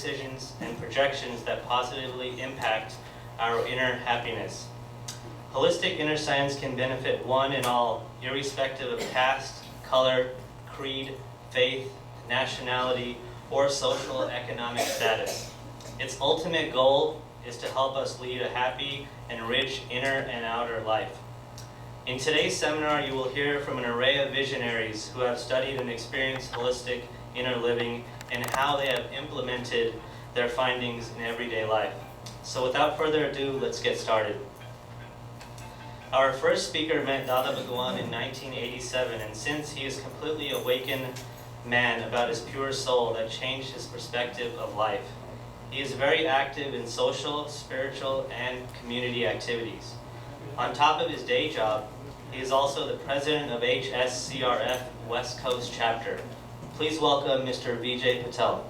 decisions, and projections that positively impact our inner happiness. Holistic inner science can benefit one and all, irrespective of caste, color, creed, faith, nationality, or social economic status. Its ultimate goal is to help us lead a happy and rich inner and outer life. In today's seminar, you will hear from an array of visionaries who have studied and experienced holistic inner living and how they have implemented their findings in everyday life. So without further ado, let's get started. Our first speaker met Dada Bhagwan in 1987, and since he is completely awakened man about his pure soul that changed his perspective of life. He is very active in social, spiritual, and community activities. On top of his day job, he is also the president of HSCRF West Coast Chapter. Please welcome Mr. Vijay Patel.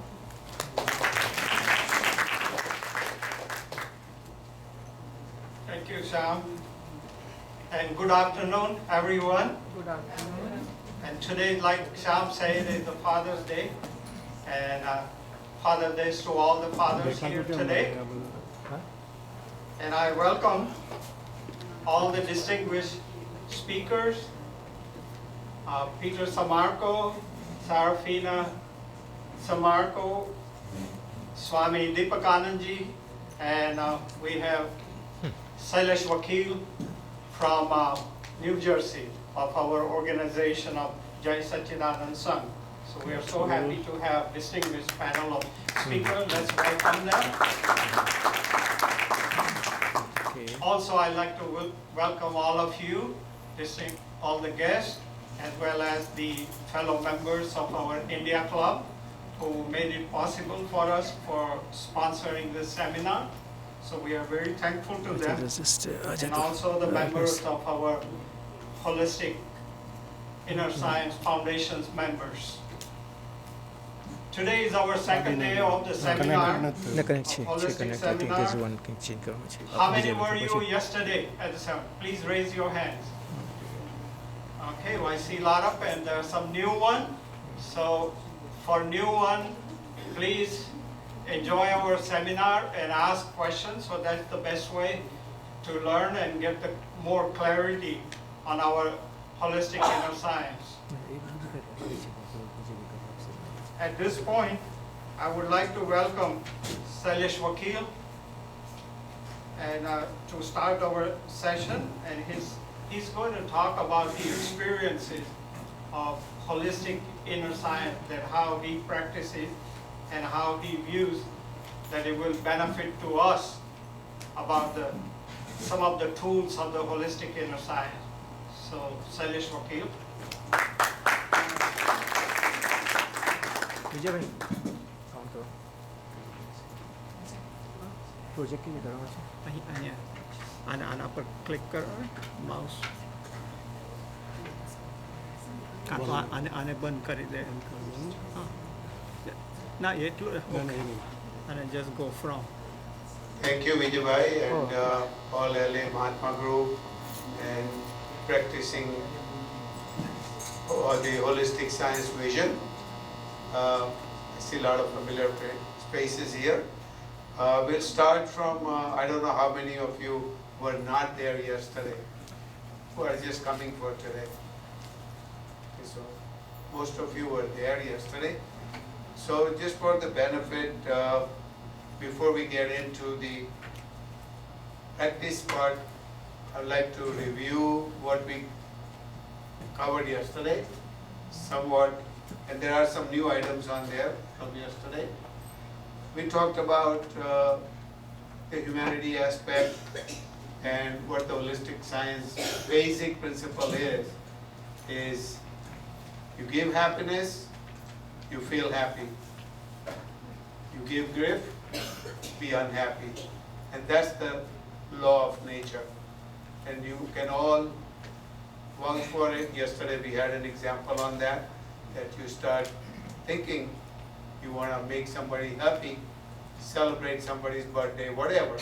Thank you, Sam. And good afternoon, everyone. Good afternoon. And today, like Sam said, is the Father's Day. And Father's Day to all the fathers here today. And I welcome all the distinguished speakers, Peter Samarco, Sarafina Samarco, Swami Deepakanandji, and we have Sailesh Vakil from New Jersey of our organization of Jai Satchidanand Sangh. So we are so happy to have distinguished panel of speakers. Let's welcome them. Also, I'd like to welcome all of you, all the guests, as well as the fellow members of our India Club who made it possible for us for sponsoring this seminar. So we are very thankful to them, and also the members of our Holistic Inner Science Foundation's members. Today is our second day of the seminar, Holistic Seminar. How many were you yesterday at the seminar? Please raise your hands. Okay, well, I see a lot of, and there are some new ones. So for new one, please enjoy our seminar and ask questions. So that's the best way to learn and get the more clarity on our holistic inner science. At this point, I would like to welcome Sailesh Vakil and to start our session, and he's going to talk about the experiences of holistic inner science, that how he practices and how he views that it will benefit to us about some of the tools of the holistic inner science. So, Sailesh Vakil. विजय भाई count करो project के लिए करो અહીં અહીંયા આના પર click કરો માઉસ આને બંધ કરી દે એમ કરું ના એટલું અને just go from. Thank you, Vijay and all LA Mahatma Group and practicing the holistic science vision. I see a lot of familiar spaces here. We'll start from, I don't know how many of you were not there yesterday, who are just coming for today. Okay, so most of you were there yesterday. So just for the benefit, before we get into the practice part, I'd like to review what we covered yesterday, somewhat. And there are some new items on there from yesterday. We talked about the humanity aspect and what the holistic science basic principle is you give happiness, you feel happy. You give grief, be unhappy. And that's the law of nature. And you can all work for it. Yesterday we had an example on that you start thinking you want to make somebody happy, celebrate somebody's birthday, whatever,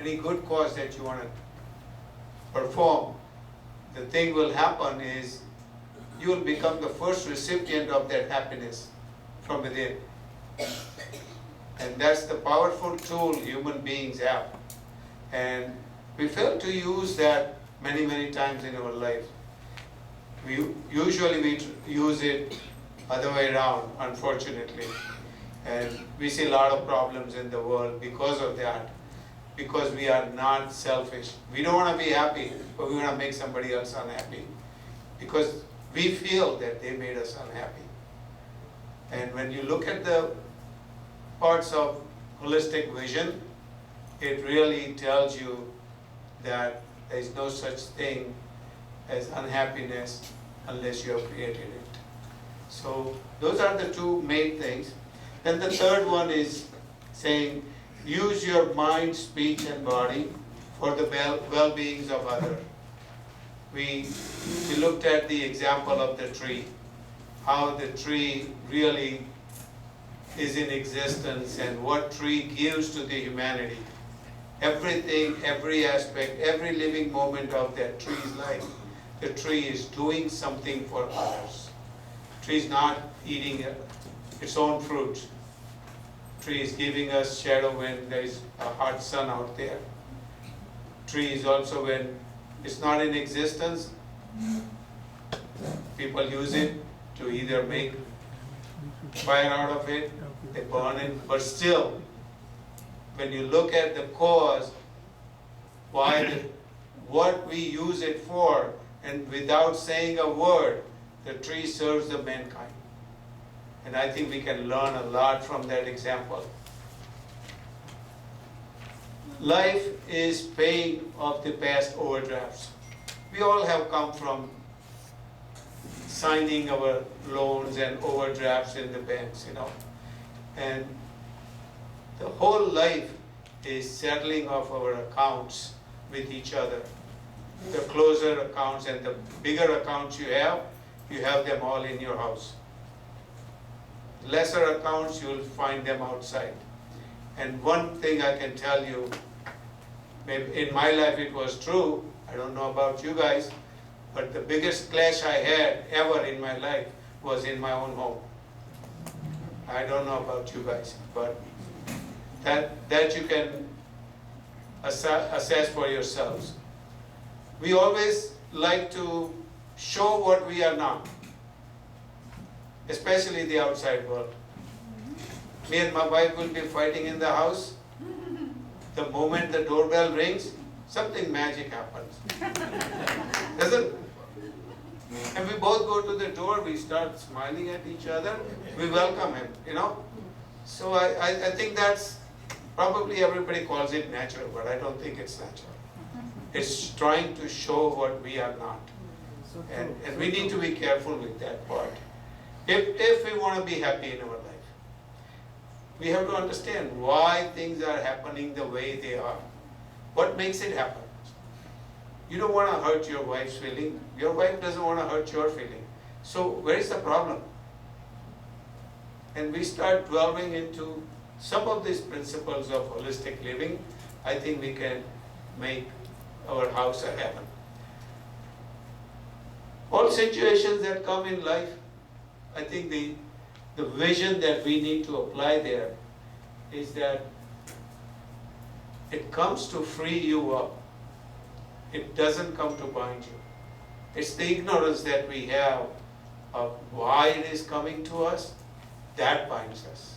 any good cause that you want to perform, the thing will happen is you will become the first recipient of that happiness from within. And And that's the powerful tool human beings have. And we fail to use that many, many times in our life. Usually we use it other way around, unfortunately. And we see a lot of problems in the world because of that, because we are not selfish. We don't want to be happy, but we want to make somebody else unhappy, because we feel that they made us unhappy. And when you look at the parts of holistic vision, it really tells you that there is no such thing as unhappiness unless you have created it. So those are the two main things. Then the third one is saying, use your mind, speech, and body for the well-beings of others. We looked at the example of the tree, how the tree really is in existence and what tree gives to the humanity. Everything, every aspect, every living moment of that tree's life, the tree is doing something for others. The tree is not eating its own fruit. The tree is giving us shadow when there is a hot sun out there. The tree is also, when it's not in existence, people use it to either make fire out of it, they burn it, but still, when you look at the cause, what we use it for, and without saying a word, the tree serves the mankind. And I think we can learn a lot from that example. Life is paying off the past overdrafts. We all have come from signing our loans and overdrafts in the banks, and the whole life is settling off our accounts with each other. The closer accounts and the bigger accounts you have them all in your house. Lesser accounts, you'll find them outside. And one thing I can tell you, maybe in my life it was true, I don't know about you guys, but the biggest clash I had ever in my life was in my own home. I don't know about you guys, but that you can assess for yourselves. We always like to show what we are not, especially the outside world. Me and my wife will be fighting in the house. The moment the doorbell rings, something magic happens. Doesn't? And we both go to the door, we start smiling at each other, we welcome him, So I think that's, probably everybody calls it natural, but I don't think it's natural. It's trying to show what we are not. And we need to be careful with that part. If we want to be happy in our life, we have to understand why things are happening the way they are. What makes it happen? You don't want to hurt your wife's feeling. Your wife doesn't want to hurt your feeling. So where is the problem? And we start delving into some of these principles of holistic living. I think we can make our house a heaven. All situations that come in life, I think the vision that we need to apply there is that it comes to free you up. It doesn't come to bind you. It's the ignorance that we have of why it is coming to us that binds us.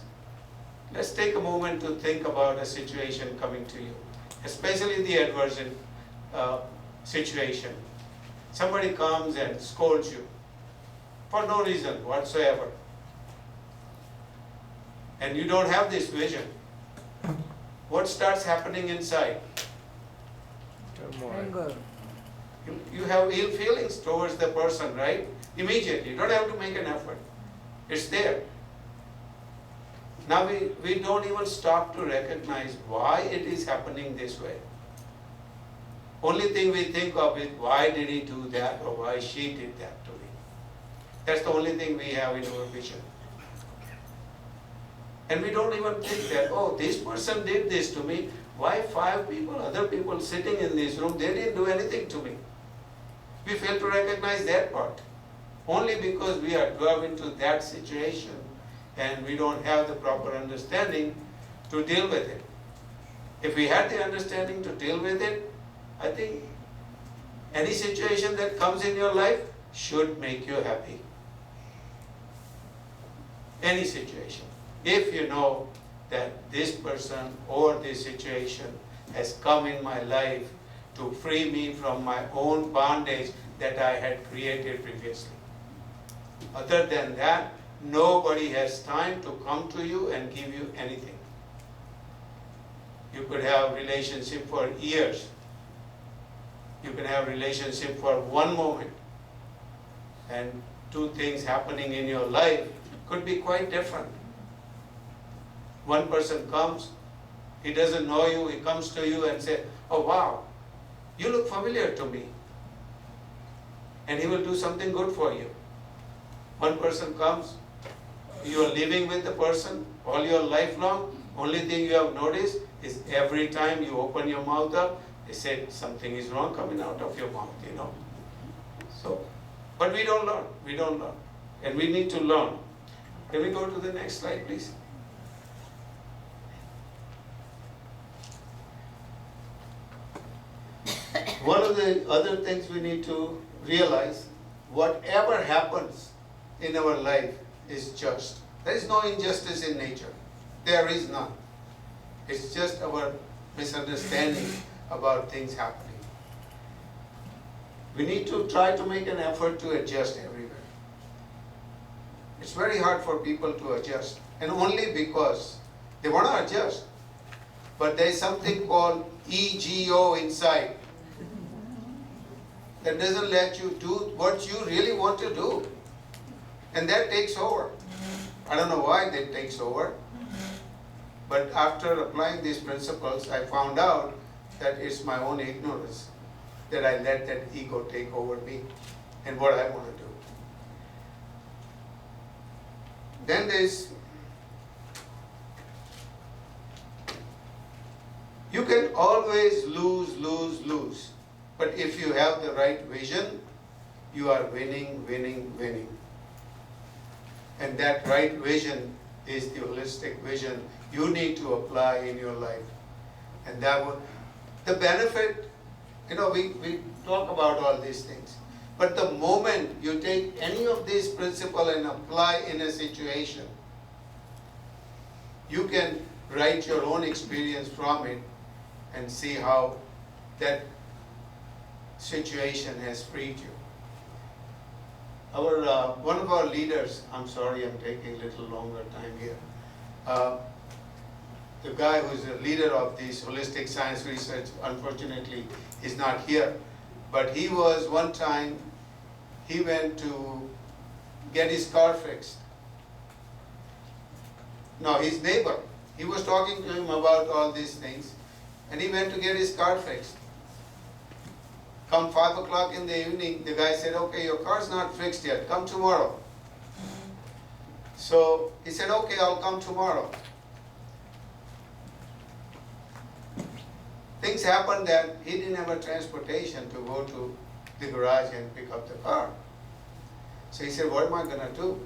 Let's take a moment to think about a situation coming to you, especially the adverse situation. Somebody comes and scolds you for no reason whatsoever. And you don't have this vision. What starts happening inside? Anger. You have ill feelings towards the person, right? Immediately. You don't have to make an effort. It's there. Now we don't even stop to recognize why it is happening this way. Only thing we think of is, why did he do that, or why she did that to me. That's the only thing we have in our vision. And we don't even think that, oh, this person did this to me. Why 5 people, other people sitting in this room, they didn't do anything to me. We fail to recognize that part. Only because we are dwelled into that situation and we don't have the proper understanding, to deal with it. If we had the understanding to deal with it, I think any situation that comes in your life should make you happy. Any situation. If you know that this person or this situation has come in my life to free me from my own bondage that I had created previously. Other than that, nobody has time to come to you and give you anything. You could have relationship for years. You can have relationship for one moment. And two things happening in your life could be quite different. One person comes, he doesn't know you, he comes to you and says, oh wow, you look familiar to me. And he will do something good for you. One person comes, you are living with the person all your life long, only thing you have noticed is every time you open your mouth up, they say something is wrong coming out of your mouth, you know. So, but we don't learn. And we need to learn. Can we go to the next slide, please? One of the other things we need to realize, whatever happens in our life is just. There is no injustice in nature. There is none. It's just our misunderstanding about things happening. We need to try to make an effort to adjust everywhere. It's very hard for people to adjust, and only because they want to adjust. But there is something called ego inside that doesn't let you do what you really want to do. And that takes over. I don't know why that takes over. But after applying these principles, I found out that it's my own ignorance that I let that ego take over me and what I want to do. Then there's, you can always lose. But if you have the right vision, you are winning. And that right vision is the holistic vision you need to apply in your life. And that would, the benefit, we talk about all these things. But the moment you take any of these principles and apply in a situation, you can write your own experience from it and see how that situation has freed you. One of our leaders, I'm sorry I'm taking a little longer time here. The guy who's the leader of this holistic science research, unfortunately, is not here. But he was one time, he went to get his car fixed. No, his neighbor. He was talking to him about all these things, and he went to get his car fixed. Come 5 o'clock in the evening, the guy said, okay, your car's not fixed yet, come tomorrow. So he said, okay, I'll come tomorrow. Things happened that he didn't have a transportation to go to the garage and pick up the car. So he said, what am I going to do?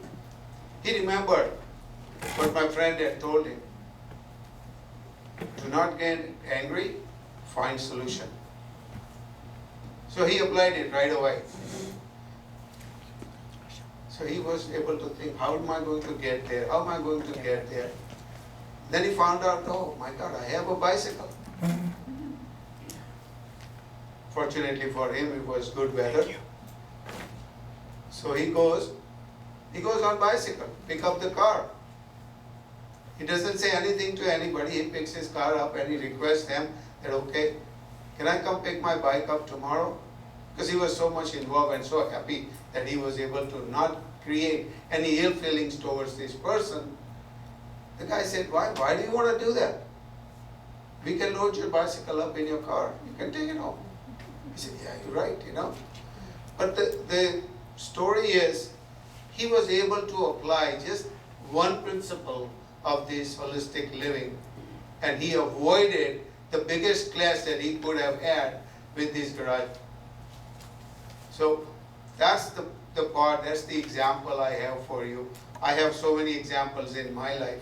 He remembered what my friend had told him. Do not get angry, find solution. So he applied it right away. So he was able to think, how am I going to get there? How am I going to get there? Then he found out, oh my God, I have a bicycle. Fortunately for him, it was good weather. So he goes on bicycle, pick up the car. He doesn't say anything to anybody. He picks his car up and he requests them that, okay, can I come pick my bike up tomorrow? Because he was so much involved and so happy that he was able to not create any ill feelings towards this person. The guy said, why do you want to do that? We can load your bicycle up in your car. You can take it home. He said, yeah, you're right, But the story is, he was able to apply just one principle of this holistic living, and he avoided the biggest clash that he could have had with his garage. So that's the part, that's the example I have for you. I have so many examples in my life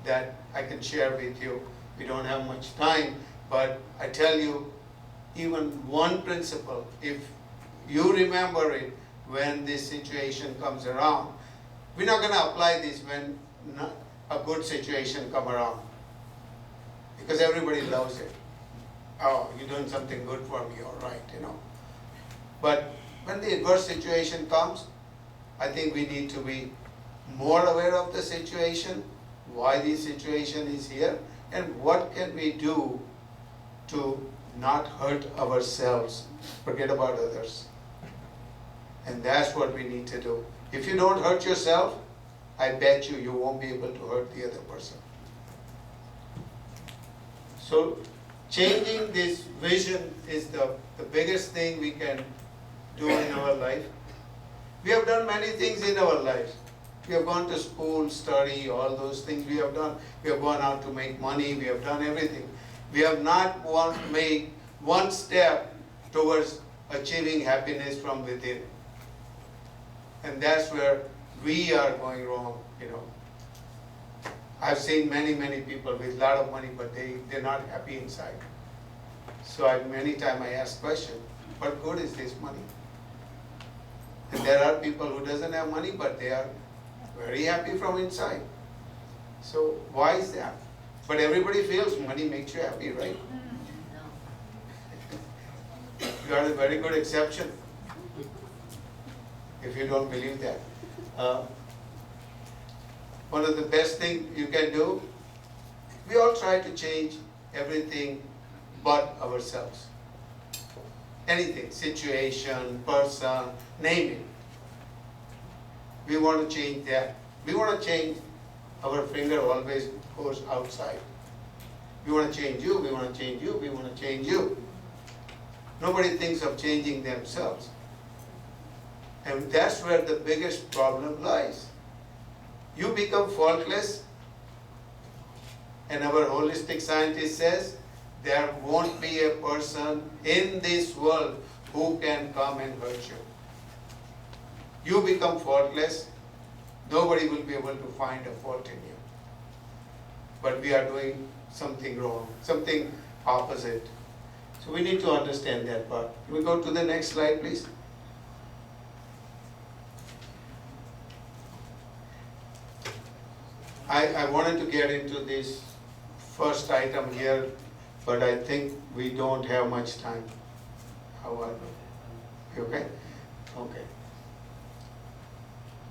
that I can share with you. We don't have much time, but I tell you, even one principle, if you remember it when this situation comes around, we're not going to apply this when a good situation come around, because everybody loves it. Oh, you're doing something good for me, all right, you know. But when the adverse situation comes, I think we need to be more aware of the situation, why the situation is here, and what can we do to not hurt ourselves, forget about others. And that's what we need to do. If you don't hurt yourself, I bet you won't be able to hurt the other person. So changing this vision is the biggest thing we can do in our life. We have done many things in our lives. We have gone to school, study, all those things we have done. We have gone out to make money, we have done everything. We have not made one step towards achieving happiness from within. And that's where we are going wrong, you know. I've seen many people with a lot of money, but they're not happy inside. So many times I ask question, what good is this money? And there are people who doesn't have money, but they are very happy from inside. So why is that? But everybody feels money makes you happy, right? You are a very good exception, if you don't believe that. One of the best things you can do, we all try to change everything but ourselves. Anything, situation, person, name it. We want to change that. We want to change, our finger always goes outside. We want to change you, we want to change you, we want to change you. Nobody thinks of changing themselves. And that's where the biggest problem lies. You become faultless, and our holistic scientist says there won't be a person in this world who can come and hurt you. You become faultless, nobody will be able to find a fault in you. But we are doing something wrong, something opposite. So we need to understand that part. Can we go to the next slide, please? I wanted to get into this first item here, but I think we don't have much time. However, okay? Okay.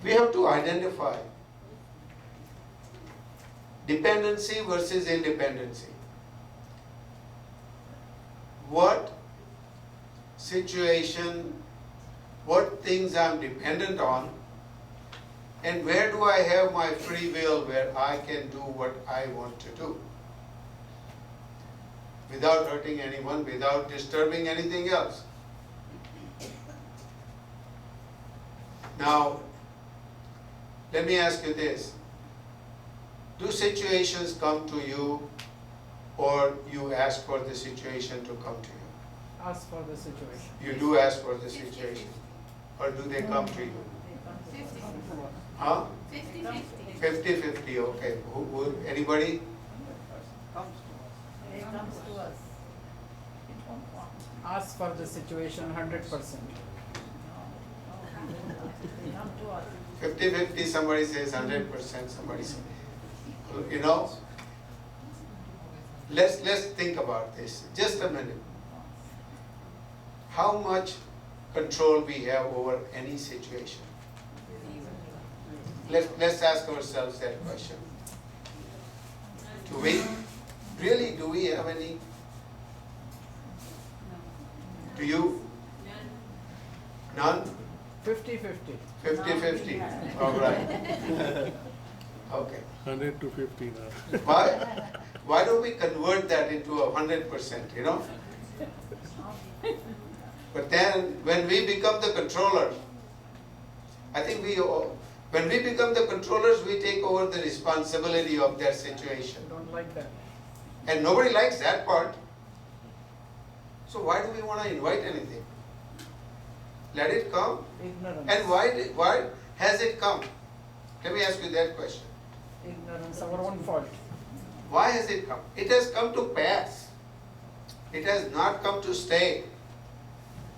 We have to identify dependency versus independency. What situation, what things I'm dependent on, and where do I have my free will where I can do what I want to do without hurting anyone, without disturbing anything else. Now, let me ask you this. Do situations come to you, or you ask for the situation to come to you? Ask for the situation. You do ask for the situation, or do they come to you? 50. Huh? 50-50. 50-50, okay. Anybody? It comes to us. Ask for the situation 100%. They come to us. 50-50, somebody says 100%, somebody says, you know, let's think about this, just a minute. How much control we have over any situation? Let's ask ourselves that question. Do we have any? Do you? None? 50-50. 50-50, all right. Okay. 100 to 50 now. Why don't we convert that into 100%, you know? But then when we become the controller, I think when we become the controllers, we take over the responsibility of that situation. Don't like that. And nobody likes that part. So why do we want to invite anything? Let it come. Ignorance. And why has it come? Let me ask you that question. Ignorance, our own fault. Why has it come? It has come to pass. It has not come to stay.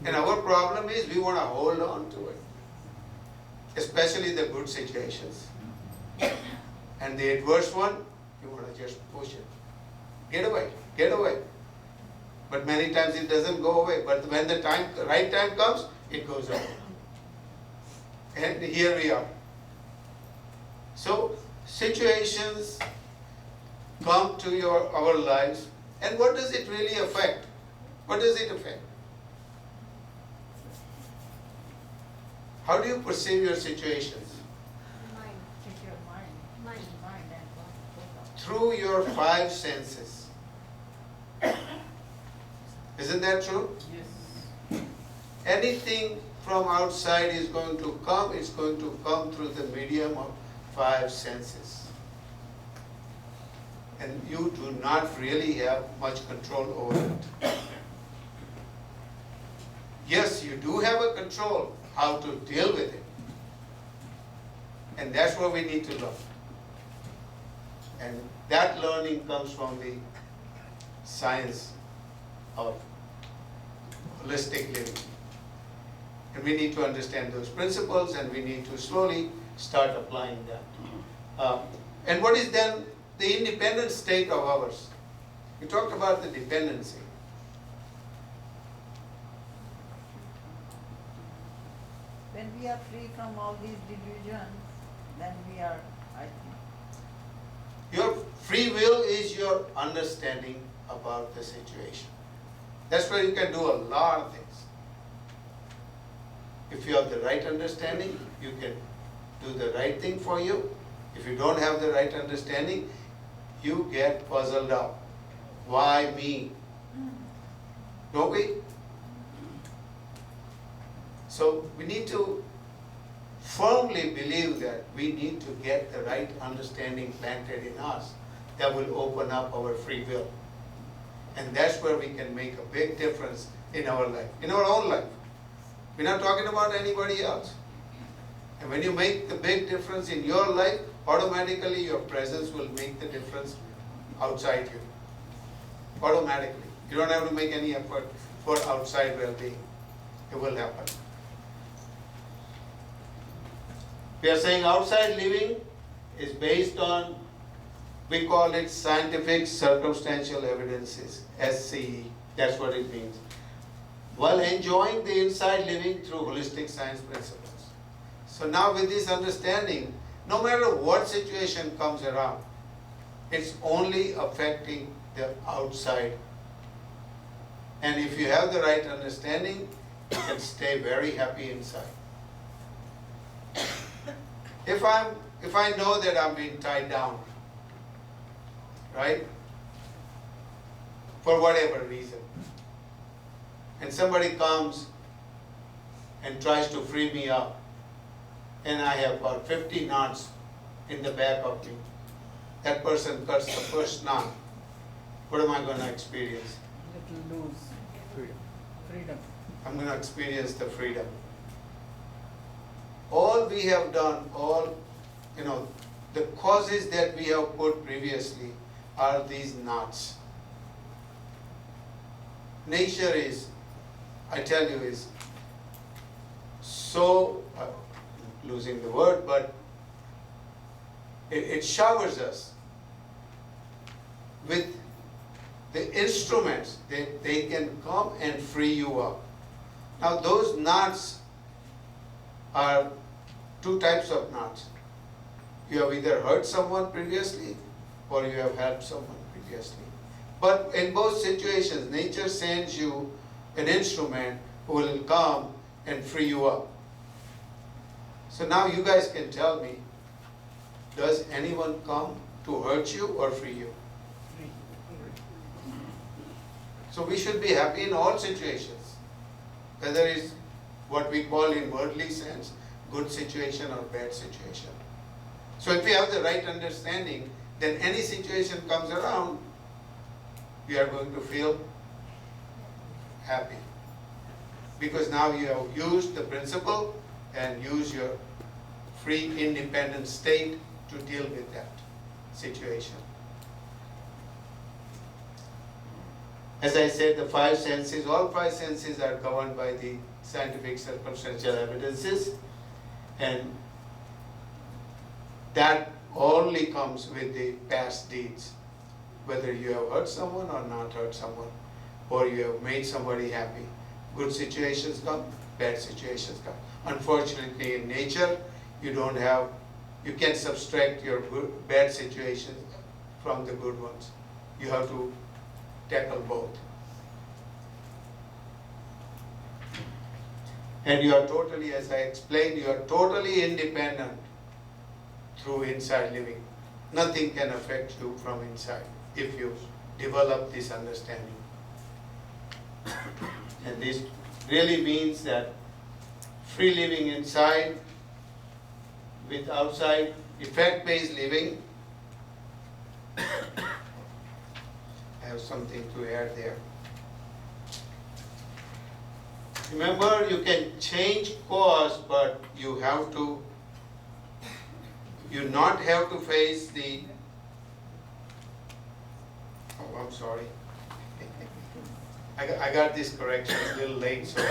And our problem is we want to hold on to it. Especially the good situations. And the adverse one, you want to just push it. Get away, get away. But many times it doesn't go away. But when the right time comes, it goes away. And here we are. So situations come to our lives, and what does it really affect? What does it affect? How do you perceive your situations? Mind, it's your mind. Mind and what? Through your 5 senses. Isn't that true? Yes. Anything from outside is going to come, it's going to come through the medium of 5 senses. And you do not really have much control over it. Yes, you do have a control how to deal with it. And that's what we need to learn. And that learning comes from the science of holistic living. And we need to understand those principles, and we need to slowly start applying that. And what is then the independent state of ours? We talked about the dependency. When we are free from all these delusions, then we are, I think. Your free will is your understanding about the situation. That's where you can do a lot of things. If you have the right understanding, you can do the right thing for you. If you don't have the right understanding, you get puzzled out. Why me? Don't we? So we need to firmly believe that we need to get the right understanding planted in us that will open up our free will. And that's where we can make a big difference in our life, in our own life. We're not talking about anybody else. And when you make the big difference in your life, automatically your presence will make the difference outside you. Automatically. You don't have to make any effort for outside well-being. It will happen. We are saying outside living is based on, we call it scientific circumstantial evidences, SCE. That's what it means. While enjoying the inside living through holistic science principles. So now with this understanding, no matter what situation comes around, it's only affecting the outside. And if you have the right understanding, you can stay very happy inside. If I know that I'm being tied down, right? For whatever reason, and somebody comes and tries to free me up, and I have about 50 knots in the back of me. That person cuts the first knot. What am I going to experience? Little loose. Freedom. I'm going to experience the freedom. All we have done, the causes that we have put previously are these knots. Nature is, I tell you, is so, losing the word, but it showers us with the instruments that they can come and free you up. Now those knots are 2 types of knots. You have either hurt someone previously or you have helped someone previously. But in both situations, nature sends you an instrument who will come and free you up. So now you guys can tell me, does anyone come to hurt you or free you? So we should be happy in all situations, whether it's what we call in worldly sense, good situation or bad situation. So if we have the right understanding, then any situation comes around, we are going to feel happy. Because now you have used the principle and use your free independent state to deal with that situation. As I said, the five senses, all five senses are governed by the scientific circumstantial evidences, and that only comes with the past deeds. Whether you have hurt someone or not hurt someone, or you have made somebody happy. Good situations come, bad situations come. Unfortunately, in nature, you can't subtract your bad situations from the good ones. You have to tackle both. And you are totally, as I explained, you are totally independent through inside living. Nothing can affect you from inside if you develop this understanding. And this really means that free living inside with outside, effect-based living. I have something to add there. Remember, you can change cause, but you not have to face the, oh, I'm sorry. I got this correction a little late, so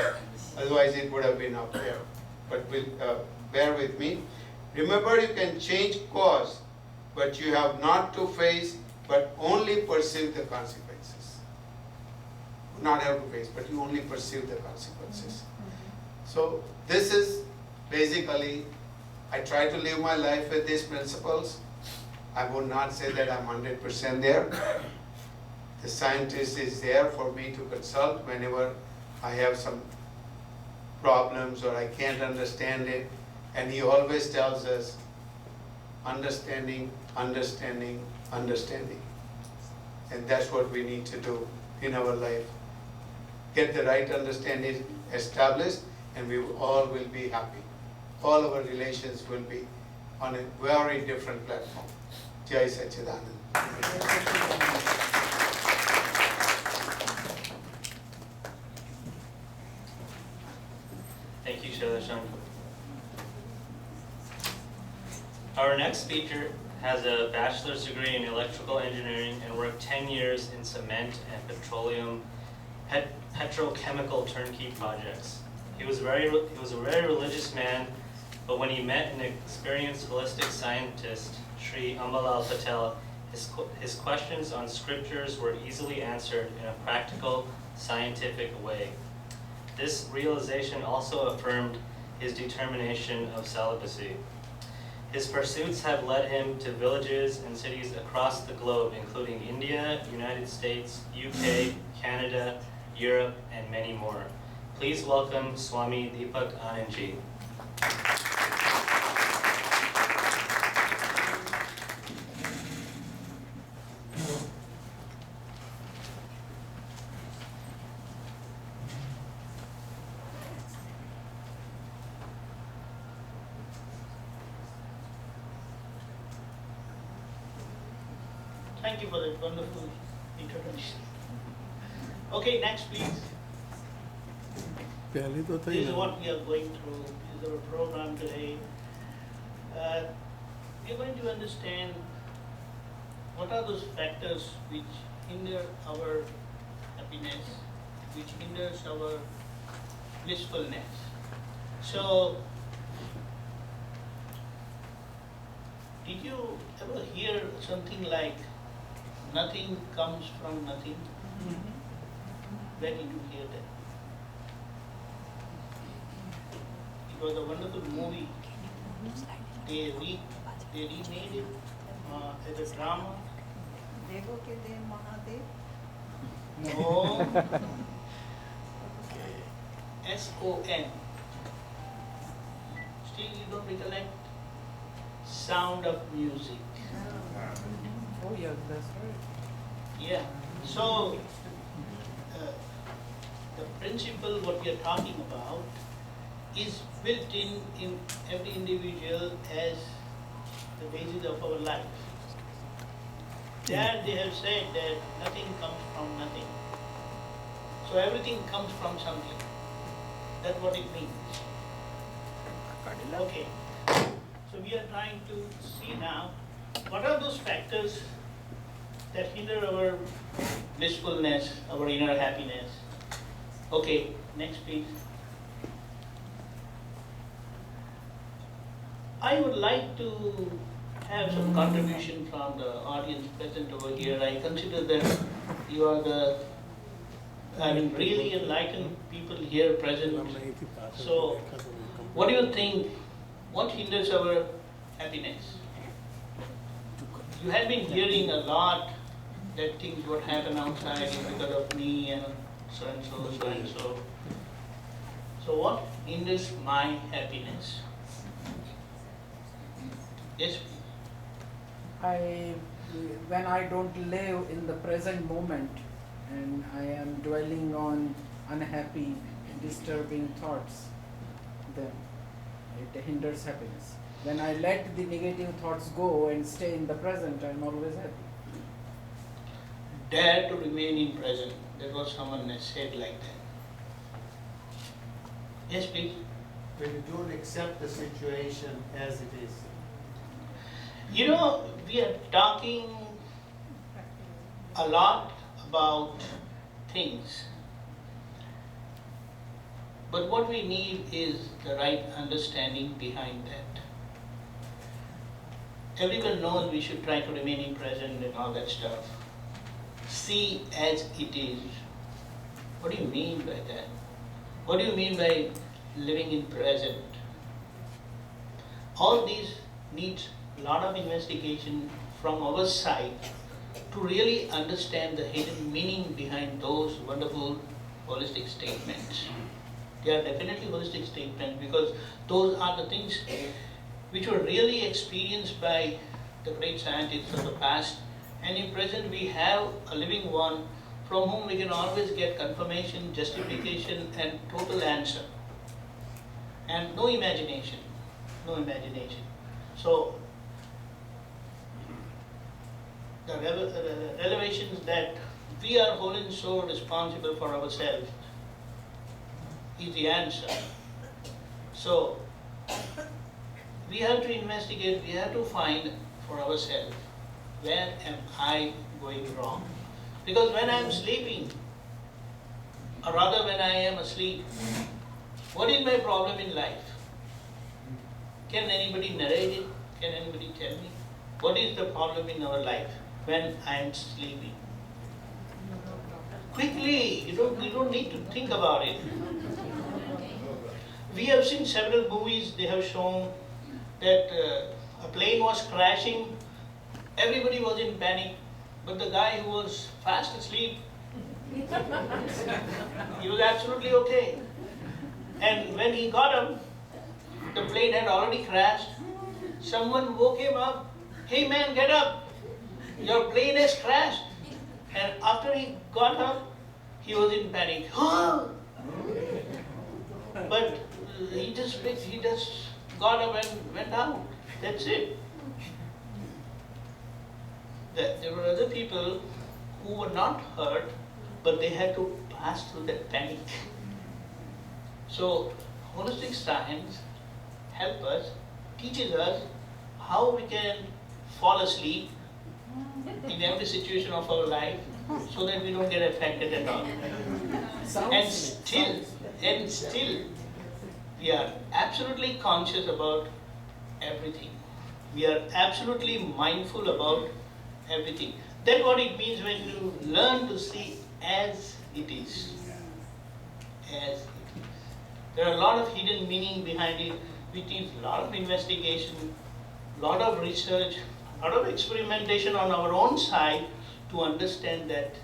otherwise it would have been up there. But bear with me. Remember, you can change cause, but you have not to face, but only perceive the consequences. Not have to face, but you only perceive the consequences. So this is basically, I try to live my life with these principles. I would not say that I'm 100% there. The scientist is there for me to consult whenever I have some problems or I can't understand it. And he always tells us, understanding, understanding, understanding. And that's what we need to do in our life. Get the right understanding established, and we all will be happy. All our relations will be on a very different platform. Jai Sachidanand. Thank you, Shailashan. Our next speaker has a bachelor's degree in electrical engineering and worked 10 years in cement and petrochemical turnkey projects. He was a very religious man, but when he met an experienced holistic scientist, Sri Ambalal Patel, his questions on scriptures were easily answered in a practical, scientific way. This realization also affirmed his determination of celibacy. His pursuits have led him to villages and cities across the globe, including India, United States, UK, Canada, Europe, and many more. Please welcome Swami Deepak Anandji. Thank you for that wonderful introduction. Okay, next please. पहले तो था This is what we are going through. This is our program today. We are going to understand what are those factors which hinder our happiness, which hinders our blissfulness. So, did you ever hear something like nothing comes from nothing? Where did you hear that? It was a wonderful movie. They remade it as a drama. Devo ke dev Mahadev. No. S-O-N. Still you don't recollect? Sound of Music. Oh yes, that's right. Yeah. So, the principle what we are talking about is built in every individual as the basis of our life. There they have said that nothing comes from nothing. So everything comes from something. That's what it means. Okay. So we are trying to see now what are those factors that hinder our blissfulness, our inner happiness. Okay, next please. I would like to have some contribution from the audience present over here. I consider that you are the, really enlightened people here present. So, what do you think, what hinders our happiness? You have been hearing a lot that things what happen outside is because of me and so and so, so and so. So what hinders my happiness? Yes, When I don't live in the present moment and I am dwelling on unhappy, disturbing thoughts, then it hinders happiness. When I let the negative thoughts go and stay in the present, I am always happy. dare to remain in present. That was someone that said like that. Yes, please. When you don't accept the situation as it is. You know, we are talking a lot about things, but what we need is the right understanding behind that. Everyone knows we should try to remain in present and all that stuff. See as it is. What do you mean by that? What do you mean by living in present? All these needs a lot of investigation from our side to really understand the hidden meaning behind those wonderful holistic statements. They are definitely holistic statements because those are the things which were really experienced by the great scientists of the past, and in present we have a living one from whom we can always get confirmation, justification and total answer. And no imagination, no imagination. So the revelations that we are whole and soul responsible for ourselves is the answer. So we have to investigate, we have to find for ourselves, where am I going wrong? Because when I am sleeping, or rather when I am asleep, what is my problem in life? Can anybody narrate it? Can anybody tell me? What is the problem in our life when I am sleeping? Quickly, you don't need to think about it. We have seen several movies, they have shown that a plane was crashing, everybody was in panic, but the guy who was fast asleep, he was absolutely okay. And when he got up, the plane had already crashed. Someone woke him up, hey man, get up, your plane has crashed. And after he got up, he was in panic. But he just got up and went out. That's it. There were other people who were not hurt, but they had to pass through that panic. So, holistic science helps us, teaches us how we can fall asleep in every situation of our life so that we don't get affected at all. And still, we are absolutely conscious about everything. We are absolutely mindful about everything. That's what it means when you learn to see as it is. As it is. There are a lot of hidden meaning behind it, which needs a lot of investigation, a lot of research, a lot of experimentation on our own side to understand that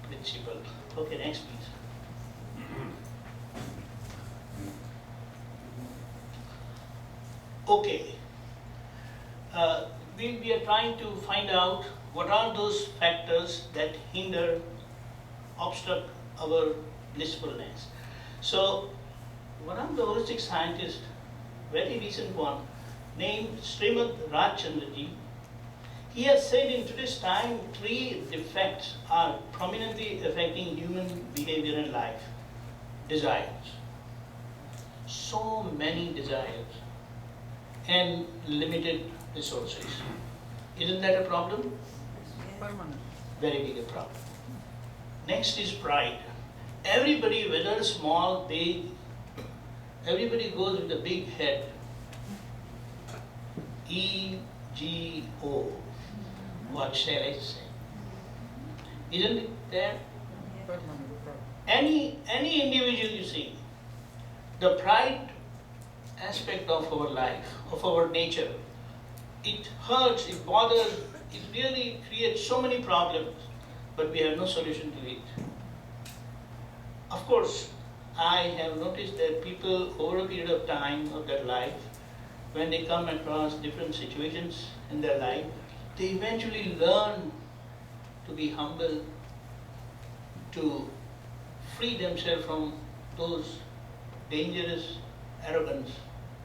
principle. Okay, next please. Okay, we are trying to find out what are those factors that hinder, obstruct our blissfulness. So, one of the holistic scientists, very recent one, named Srimad Rajchandraji, he has said in today's time 3 defects are prominently affecting human behavior and life. Desires. So many desires and limited resources. Isn't that a problem? Permanent. Very big a problem. Next is pride. Everybody, whether small, big, everybody goes with a big head. E-G-O. What shall I say? Isn't it there? Any individual you see, the pride aspect of our life, of our nature, it hurts, it bothers, it really creates so many problems, but we have no solution to it. Of course, I have noticed that people over a period of time of their life, when they come across different situations in their life, they eventually learn to be humble, to free themselves from those dangerous arrogance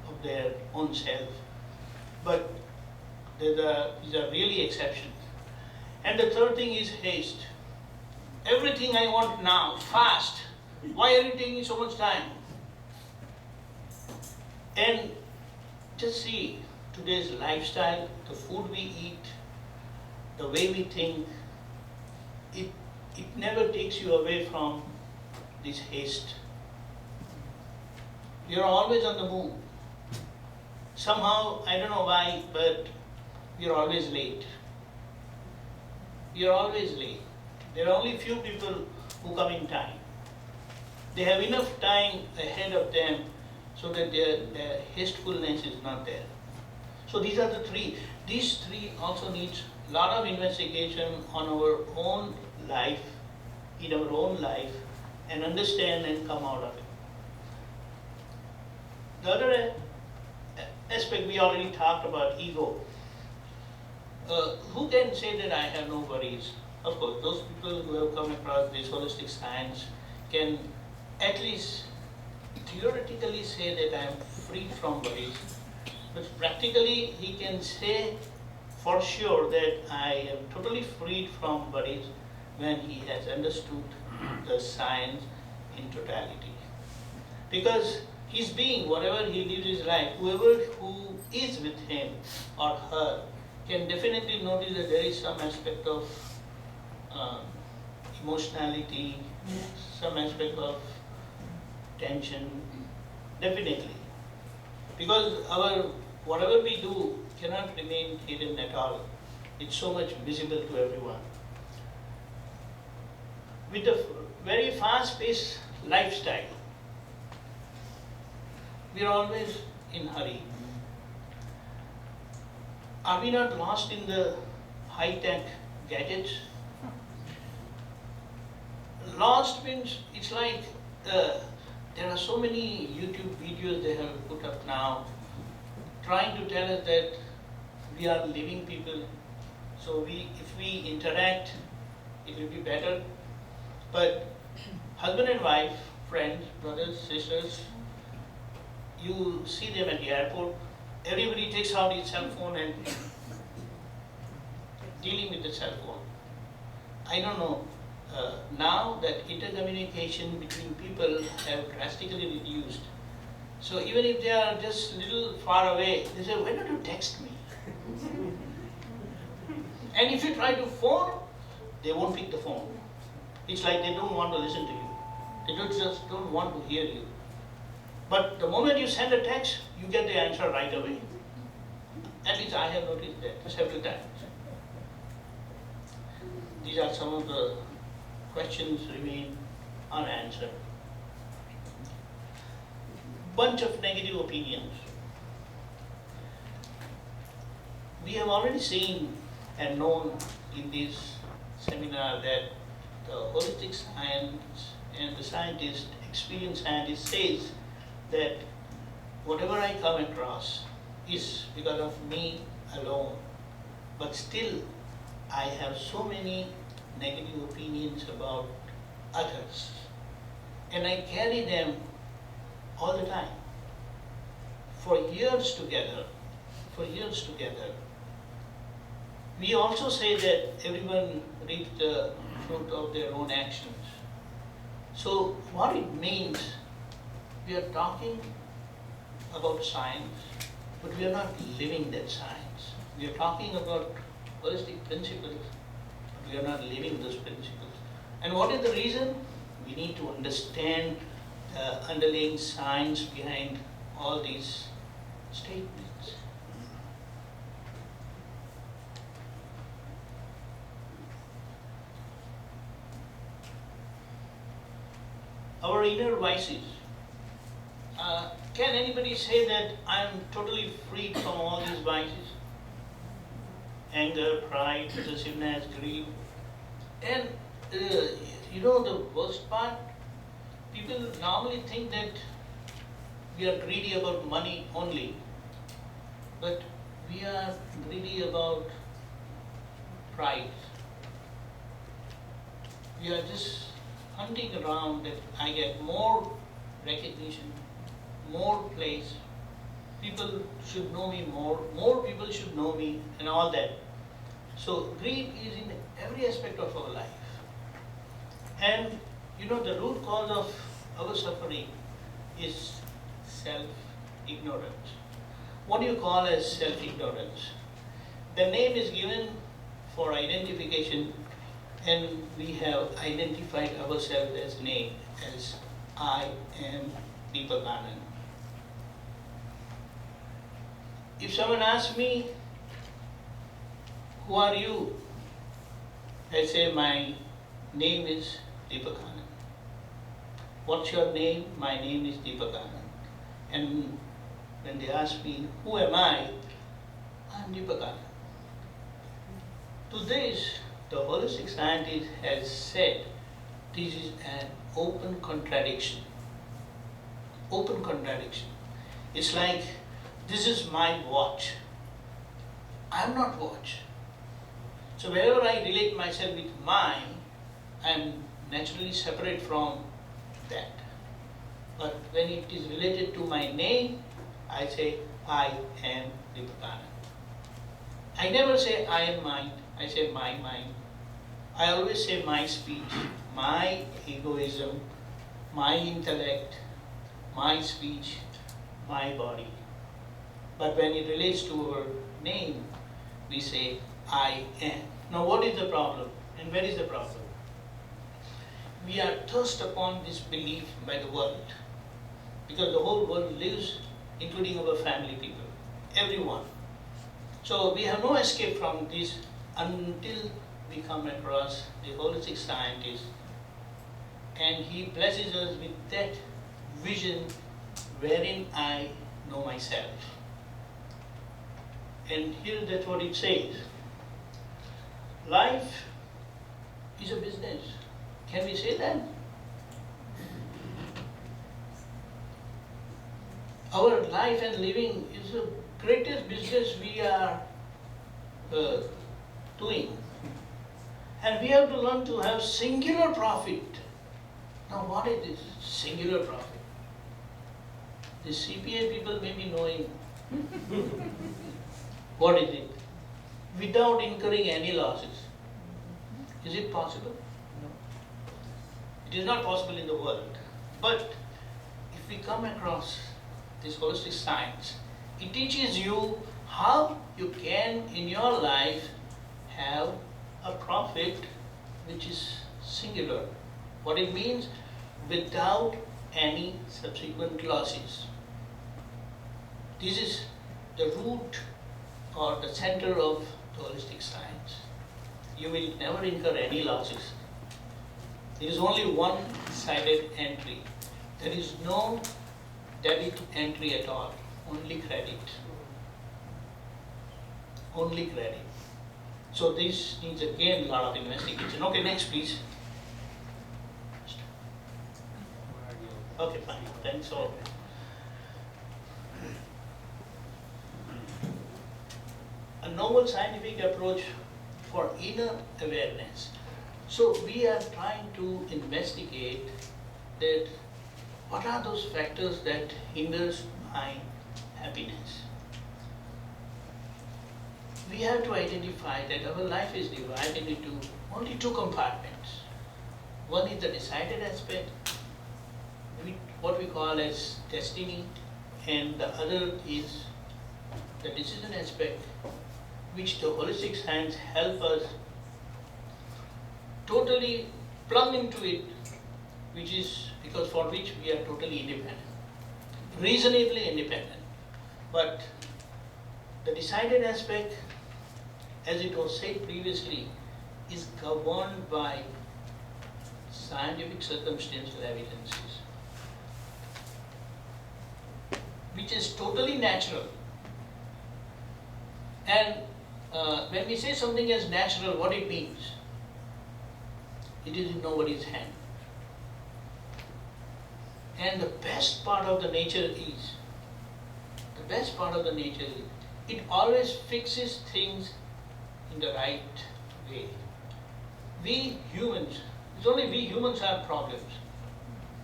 of their own self. But these are really exceptions. And the third thing is haste. Everything I want now, fast. Why are you taking so much time? And just see today's lifestyle, the food we eat, the way we think, it never takes you away from this haste. You're always on the move. Somehow, I don't know why, but you're always late. You're always late. There are only few people who come in time. They have enough time ahead of them so that their hastefulness is not there. So these are the three. These three also needs a lot of investigation on our own life, in our own life, and understand and come out of it. The other aspect we already talked about, ego. Who can say that I have no worries? Of course, those people who have come across this holistic science can at least theoretically say that I am free from worries. But practically, he can say for sure that I am totally freed from worries when he has understood the science in totality. Because his being, whatever he lives his life, whoever who is with him or her can definitely notice that there is some aspect of emotionality, some aspect of tension, definitely. Because our whatever we do cannot remain hidden at all. It's so much visible to everyone. With the very fast-paced lifestyle, we are always in hurry. Are we not lost in the high-tech gadgets? Lost means it's like there are so many YouTube videos they have put up now trying to tell us that we are living people. So if we interact, it will be better. But husband and wife, friends, brothers, sisters, you see them at the airport, everybody takes out his cell phone and dealing with the cell phone. I don't know, now that intercommunication between people have drastically reduced. So even if they are just a little far away, they say, why don't you text me? And if you try to phone, they won't pick the phone. It's like they don't want to listen to you. They just don't want to hear you. But the moment you send a text, you get the answer right away. At least I have noticed that several times. These are some of the questions remain unanswered. Bunch of negative opinions. We have already seen and known in this seminar that the holistic science and the scientist, experienced scientist says that whatever I come across is because of me alone. But still, I have so many negative opinions about others. And I carry them all the time. For years together. We also say that everyone reaps the fruit of their own actions. So what it means, we are talking about science, but we are not living that science. We are talking about holistic principles, but we are not living those principles. And what is the reason? We need to understand the underlying science behind all these statements. Our inner vices. Can anybody say that I am totally free from all these vices? Anger, pride, possessiveness, greed. And you know the worst part? People normally think that we are greedy about money only, but we are greedy about pride. We are just hunting around that I get more recognition, more place, people should know me more people should know me, and all that. So greed is in every aspect of our life. And you know the root cause of our suffering is self-ignorance. What do you call as self-ignorance? The name is given for identification, and we have identified ourselves as name, as I am Deepak Anand. If someone asks me, who are you? I say, my name is Deepak Anand. What's your name? My name is Deepak Anand. And when they ask me, who am I? I'm Deepak Anand. To this, the holistic scientist has said this is an open contradiction. Open contradiction. It's like, this is my watch. I'm not watch. So wherever I relate myself with mine, I'm naturally separate from that. But when it is related to my name, I say, I am Deepak Anand. I never say I am mind, I say my mind. I always say my speech, my egoism, my intellect, my speech, my body. But when it relates to our name, we say I am. Now what is the problem? And where is the problem? We are thrust upon this belief by the world, because the whole world lives, including our family people, everyone. So we have no escape from this until we come across the holistic scientist, and he blesses us with that vision wherein I know myself. And here that's what it says. Life is a business. Can we say that? Our life and living is the greatest business we are doing. And we have to learn to have singular profit. Now what is this singular profit? The CPA people may be knowing. What is it? Without incurring any losses. Is it possible? No. It is not possible in the world. But if we come across this holistic science, it teaches you how you can in your life have a profit which is singular. What it means? Without any subsequent losses. This is the root or the center of the holistic science. You will never incur any losses. There is only one-sided entry. There is no debit entry at all, only credit. Only credit. So this needs again a lot of investigation. Okay, next please. Okay, fine, thanks all. A novel scientific approach for inner awareness. So we are trying to investigate that what are those factors that hinders my happiness. We have to identify that our life is divided into only two compartments. One is the decided aspect, what we call as destiny, and the other is the decision aspect, which the holistic science help us totally plumb into it, which is because for which we are totally independent, reasonably independent. But the decided aspect, as it was said previously, is governed by scientific circumstantial evidences, which is totally natural. And when we say something as natural, what it means? It is in nobody's hand. And the best part of the nature is, it always fixes things in the right way. We humans, it's only we humans have problems.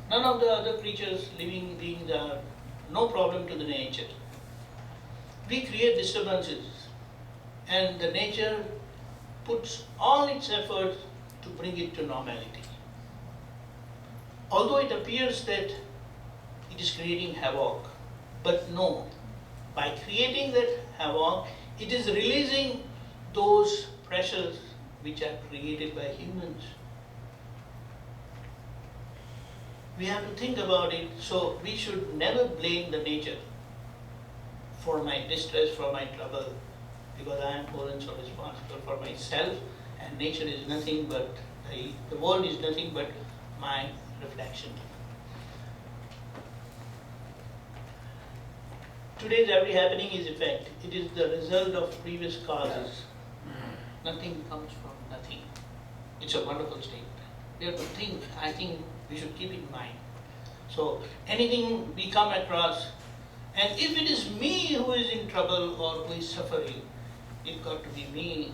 None of the other creatures, living beings are no problem to the nature. We create disturbances, and the nature puts all its efforts to bring it to normality. Although it appears that it is creating havoc, but no, by creating that havoc, it is releasing those pressures which are created by humans. We have to think about it, so we should never blame the nature for my distress, for my trouble, because I am whole and so responsible for myself, and nature is nothing but, the world is nothing but my reflection. Today's every happening is effect. It is the result of previous causes. Nothing comes from nothing. It's a wonderful statement. We have to think, I think we should keep in mind. So anything we come across, and if it is me who is in trouble or who is suffering, it got to be me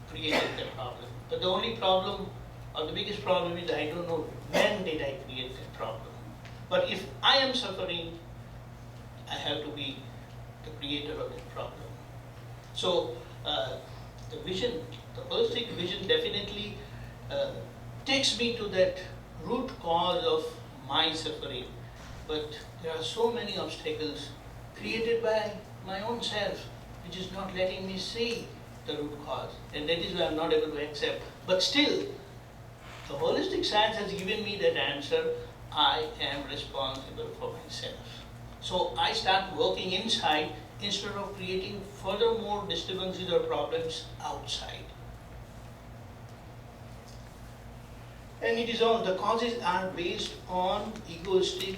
created the problem. But the only problem, or the biggest problem is I don't know when did I create that problem. But if I am suffering, I have to be the creator of that problem. So the vision, the holistic vision definitely takes me to that root cause of my suffering. But there are so many obstacles created by my own self, which is not letting me see the root cause. And that is why I am not able to accept. But still, the holistic science has given me that answer. I am responsible for myself. So I start working inside instead of creating furthermore disturbances or problems outside. And it is all, the causes are based on egoistic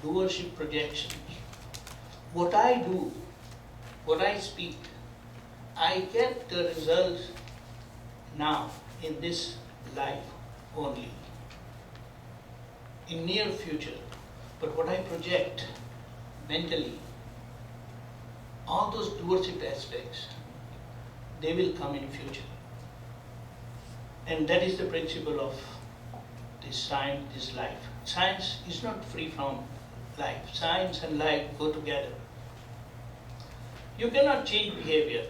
doership projections. What I do, what I speak, I get the results now in this life only, in near future. But what I project mentally, all those doership aspects, they will come in future. And that is the principle of this science, this life. Science is not free from life. Science and life go together. You cannot change behavior,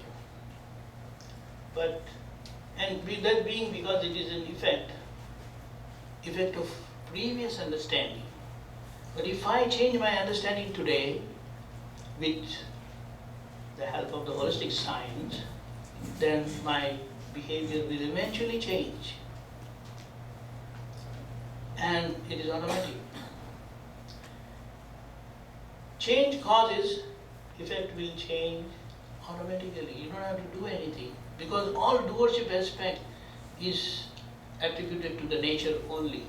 but, and with that being because it is an effect of previous understanding. But if I change my understanding today with the help of the holistic science, then my behavior will eventually change. And it is automatic. Change causes, effect will change automatically. You don't have to do anything, because all doership aspect is attributed to the nature only.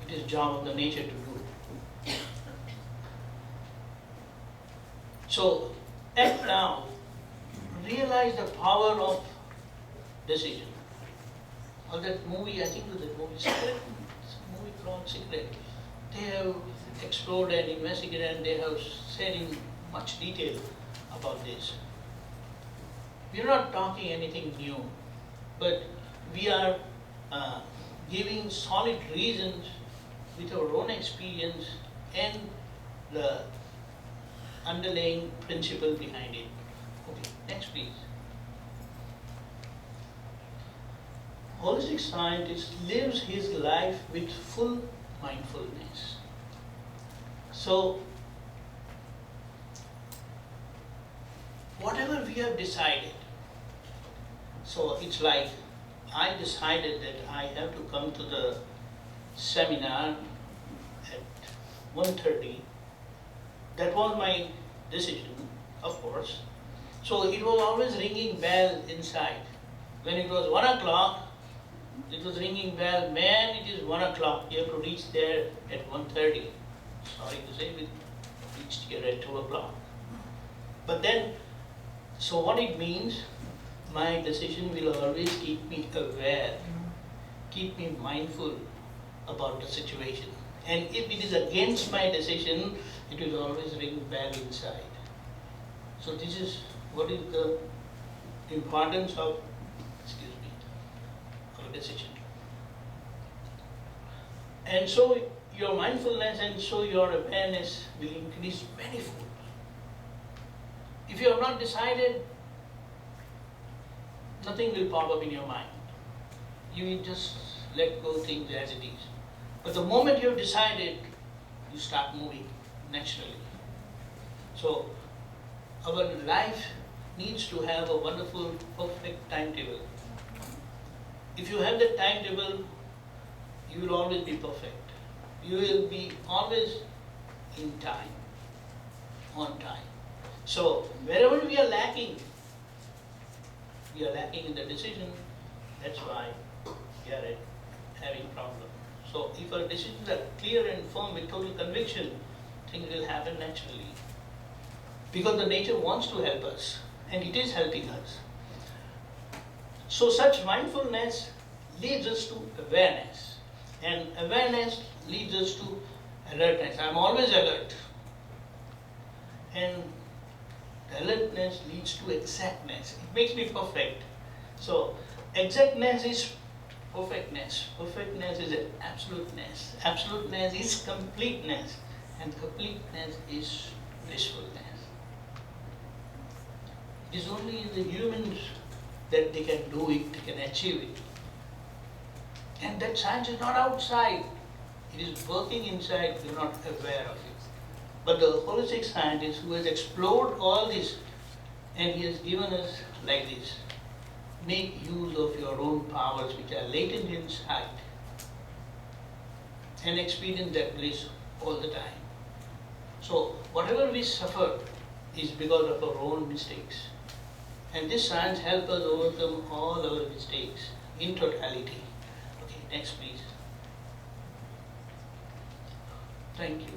It is job of the nature to do. So act now. Realize the power of decision. Or that movie, I think it was that movie, Secret, movie called Secret. They have explored and investigated, and they have said in much detail about this. We are not talking anything new, but we are giving solid reasons with our own experience and the underlying principle behind it. Okay, next please. Holistic scientist lives his life with full mindfulness. So, whatever we have decided, so it's like I decided that I have to come to the seminar at 1:30. That was my decision, of course. So it was always ringing bell inside. When it was 1 o'clock, it was ringing bell, man, it is 1 o'clock, you have to reach there at 1:30. Sorry to say, we reached here at 2 o'clock. But then, so what it means, my decision will always keep me aware, keep me mindful about the situation. And if it is against my decision, it will always ring bell inside. So this is what is the importance of, of a decision. And so your mindfulness and so your awareness will increase manifold. If you have not decided, nothing will pop up in your mind. You will just let go things as it is. But the moment you have decided, you start moving naturally. So our life needs to have a wonderful, perfect timetable. If you have that timetable, you will always be perfect. You will be always in time, on time. So wherever we are lacking in the decision, that's why we are having problem. So if our decisions are clear and firm with total conviction, things will happen naturally. Because the nature wants to help us, and it is helping us. So such mindfulness leads us to awareness, and awareness leads us to alertness. I'm always alert. And alertness leads to exactness. It makes me perfect. So exactness is perfectness. Perfectness is absoluteness. Absoluteness is completeness. And completeness is blissfulness. It is only in the humans that they can do it, they can achieve it. And that science is not outside. It is working inside, you're not aware of it. But the holistic scientist who has explored all this, and he has given us like this, make use of your own powers which are latent inside and experience that bliss all the time. So whatever we suffer is because of our own mistakes. And this science helps us overcome all our mistakes in totality. Okay, next please. Thank you.